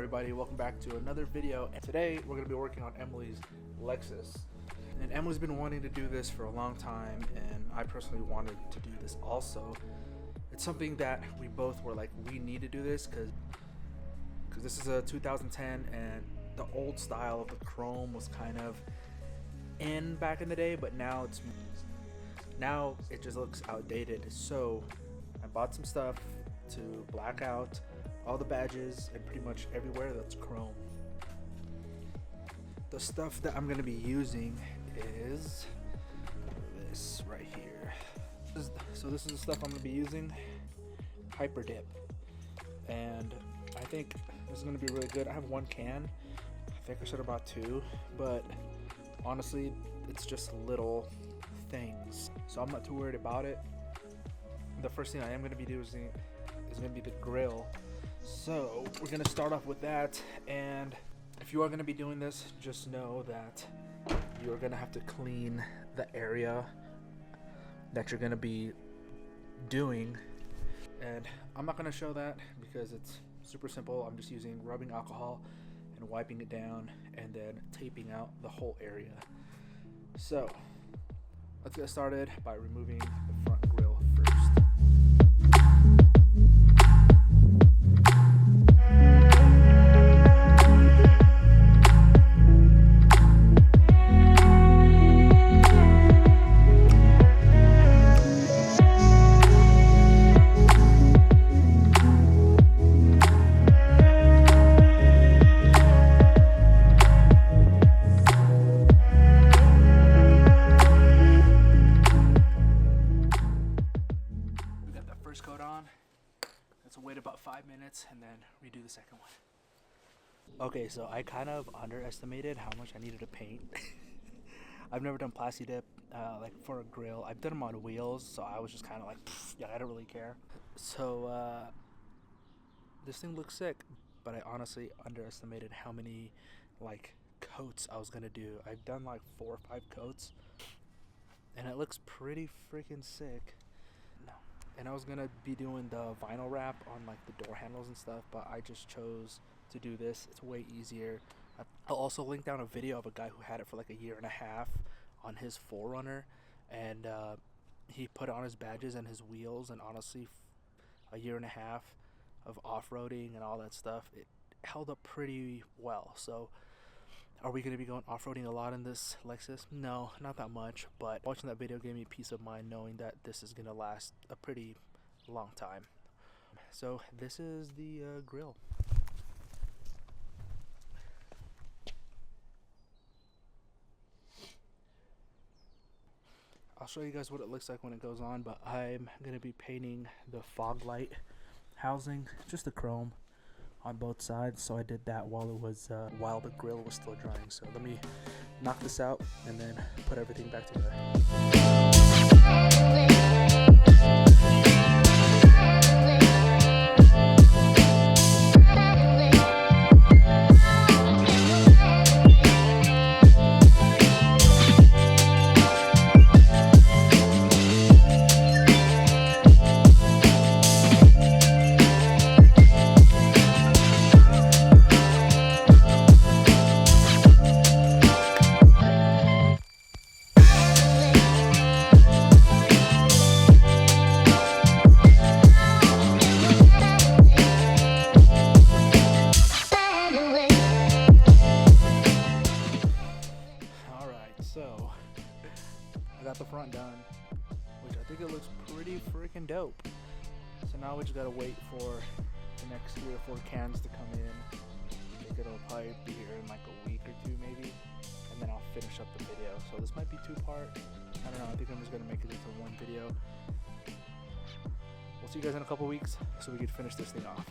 everybody? Welcome back to another video, and today we're going to be working on Emily's Lexus. And Emily's been wanting to do this for a long time, and I personally wanted to do this also. It's something that we both were like, we need to do this because this is a 2010 and the old style of the chrome was kind of in back in the day, but now it just looks outdated. So I bought some stuff to black out all the badges and pretty much everywhere that's chrome. The stuff that I'm going to be using is this right here. So this is the stuff I'm going to be using, HyperDip, and I think this is going to be really good. I have one can. I think I should have bought two, but honestly it's just little things, so I'm not too worried about it. The first thing I am going to be doing is going to be the grill. So we're going to start off with that, and if you are going to be doing this, just know that you're going to have to clean the area that you're going to be doing, and I'm not going to show that because it's super simple. I'm just using rubbing alcohol and wiping it down and then taping out the whole area. So let's get started by removing the front grill first. Coat on. Let's wait about 5 minutes and then redo the second one. Okay, so I kind of underestimated how much I needed to paint. I've never done plasti dip like for a grill. I've done them on wheels, so I was just kind of like, yeah, I don't really care. So this thing looks sick, but I honestly underestimated how many like coats I was gonna do. I've done like 4 or 5 coats, and it looks pretty freaking sick. And I was gonna be doing the vinyl wrap on like the door handles and stuff, but I just chose to do this. It's way easier. I'll also link down a video of a guy who had it for like a year and a half on his 4Runner, and he put on his badges and his wheels, and honestly a year and a half of off-roading and all that stuff, it held up pretty well. So are we going to be going off-roading a lot in this Lexus? No, not that much, but watching that video gave me peace of mind knowing that this is going to last a pretty long time. So this is the grill. I'll show you guys what it looks like when it goes on, but I'm going to be painting the fog light housing, just the chrome, on both sides. So I did that while the grill was still drying. So let me knock this out and then put everything back together. So I got the front done, which I think it looks pretty freaking dope. So now we just gotta wait for the next 3 or 4 cans to come in. I think it'll probably be here in like a week or 2 maybe, and then I'll finish up the video. So this might be 2-part. I don't know, I think I'm just gonna make it into one video. We'll see you guys in a couple weeks so we can finish this thing off.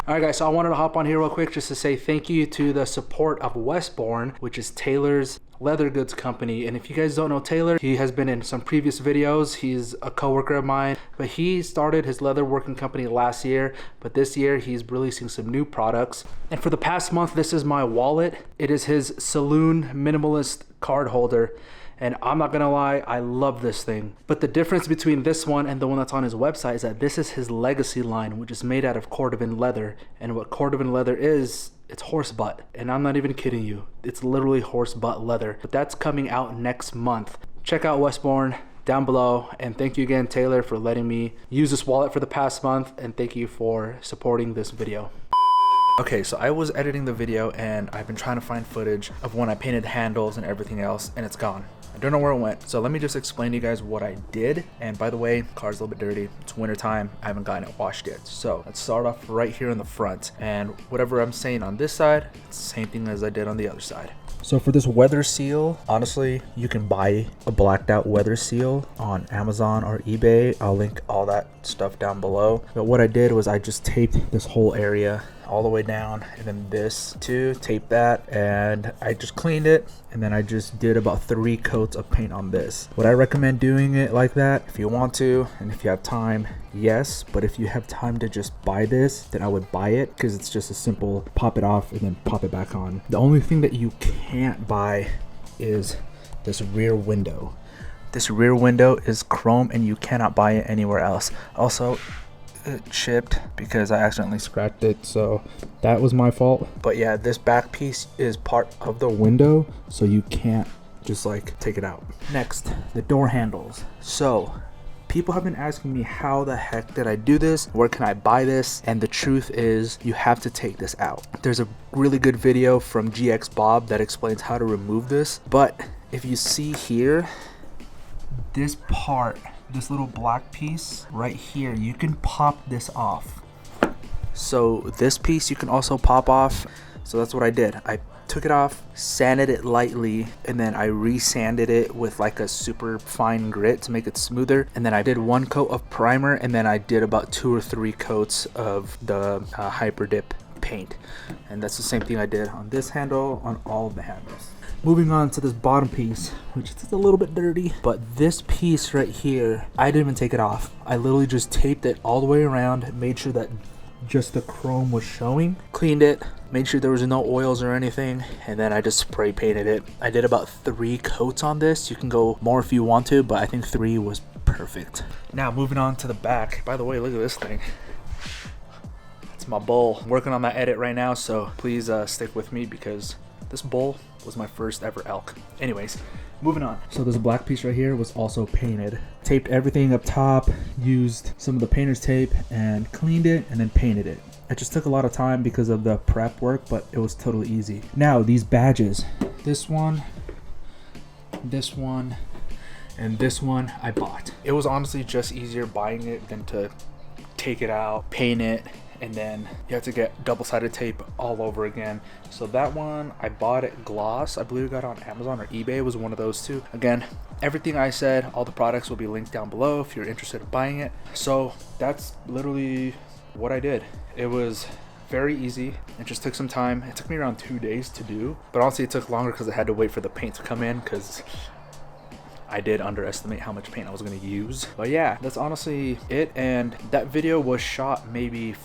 Alright guys, so I wanted to hop on here real quick just to say thank you to the support of Westbourne, which is Taylor's leather goods company. And if you guys don't know Taylor, he has been in some previous videos. He's a coworker of mine, but he started his leather working company last year, but this year he's releasing some new products. And for the past month, this is my wallet. It is his Saloon Minimalist card holder. And I'm not gonna lie, I love this thing. But the difference between this one and the one that's on his website is that this is his legacy line, which is made out of cordovan leather. And what cordovan leather is, it's horse butt. And I'm not even kidding you. It's literally horse butt leather. But that's coming out next month. Check out Westbourne down below. And thank you again, Taylor, for letting me use this wallet for the past month. And thank you for supporting this video. Okay, so I was editing the video and I've been trying to find footage of when I painted the handles and everything else, and it's gone. I don't know where it went. So let me just explain to you guys what I did. And by the way, car's a little bit dirty. It's winter time. I haven't gotten it washed yet. So let's start off right here in the front. And whatever I'm saying on this side, it's the same thing as I did on the other side. So for this weather seal, honestly, you can buy a blacked out weather seal on Amazon or eBay. I'll link all that stuff down below. But what I did was I just taped this whole area all the way down, and then this too, tape that, and I just cleaned it, and then I just did about 3 coats of paint on this. Would I recommend doing it like that? If you want to, and if you have time, yes. But if you have time to just buy this, then I would buy it, because it's just a simple pop it off and then pop it back on. The only thing that you can't buy is this rear window. This rear window is chrome and you cannot buy it anywhere else. Also, it chipped because I accidentally scratched it, so that was my fault. But yeah, this back piece is part of the window, so you can't just like take it out. Next, the door handles. So people have been asking me, how the heck did I do this? Where can I buy this? And the truth is, you have to take this out. There's a really good video from GX Bob that explains how to remove this. But if you see here, this part, this little black piece right here, you can pop this off. So this piece you can also pop off. So that's what I did. I took it off, sanded it lightly, and then I re-sanded it with like a super fine grit to make it smoother. And then I did 1 coat of primer, and then I did about 2 or 3 coats of the HyperDip paint. And that's the same thing I did on this handle, on all of the handles. Moving on to this bottom piece, which is a little bit dirty, but this piece right here, I didn't even take it off. I literally just taped it all the way around, made sure that just the chrome was showing, cleaned it, made sure there was no oils or anything, and then I just spray painted it. I did about 3 coats on this. You can go more if you want to, but I think 3 was perfect. Now moving on to the back. By the way, look at this thing. It's my bull. I'm working on that edit right now, so please stick with me because this bull was my first ever elk. Anyways, moving on. So this black piece right here was also painted. Taped everything up top, used some of the painter's tape and cleaned it and then painted it. It just took a lot of time because of the prep work, but it was totally easy. Now these badges, this one, and this one I bought. It was honestly just easier buying it than to take it out, paint it, and then you have to get double-sided tape all over again. So that one I bought at Gloss. I believe I got it on Amazon or eBay. It was one of those two. Again, everything I said, all the products will be linked down below if you're interested in buying it. So that's literally what I did. It was very easy. It just took some time. It took me around 2 days to do, but honestly it took longer because I had to wait for the paint to come in, because I did underestimate how much paint I was going to use. But yeah, that's honestly it. And that video was shot maybe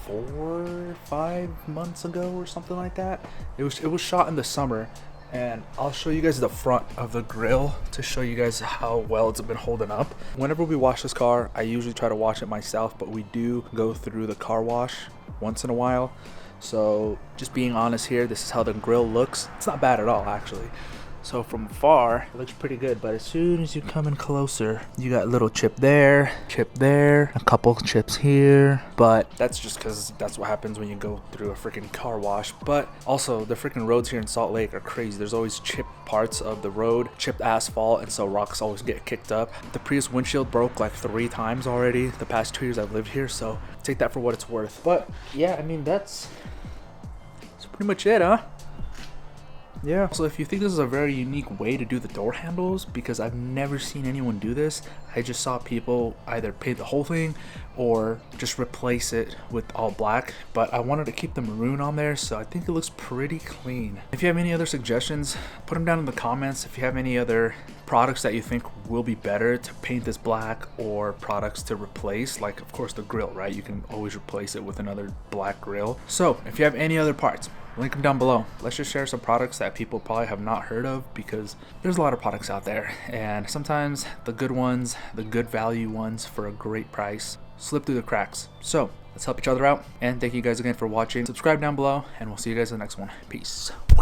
4 or 5 months ago or something like that. It was shot in the summer, and I'll show you guys the front of the grill to show you guys how well it's been holding up. Whenever we wash this car, I usually try to wash it myself, but we do go through the car wash once in a while. So just being honest here, this is how the grill looks. It's not bad at all, actually. So from far, it looks pretty good, but as soon as you come in closer, you got a little chip there, a couple chips here, but that's just because that's what happens when you go through a freaking car wash. But also, the freaking roads here in Salt Lake are crazy. There's always chipped parts of the road, chipped asphalt, and so rocks always get kicked up. The Prius windshield broke like 3 times already the past 2 years I've lived here, so take that for what it's worth. But yeah, I mean, that's pretty much it, huh? Yeah, so if you think this is a very unique way to do the door handles, because I've never seen anyone do this, I just saw people either paint the whole thing or just replace it with all black, but I wanted to keep the maroon on there, so I think it looks pretty clean. If you have any other suggestions, put them down in the comments. If you have any other products that you think will be better to paint this black, or products to replace, like of course the grill, right? You can always replace it with another black grill. So if you have any other parts, link them down below. Let's just share some products that people probably have not heard of, because there's a lot of products out there, and sometimes the good ones, the good value ones for a great price, slip through the cracks. So let's help each other out, and thank you guys again for watching. Subscribe down below, and we'll see you guys in the next one. Peace.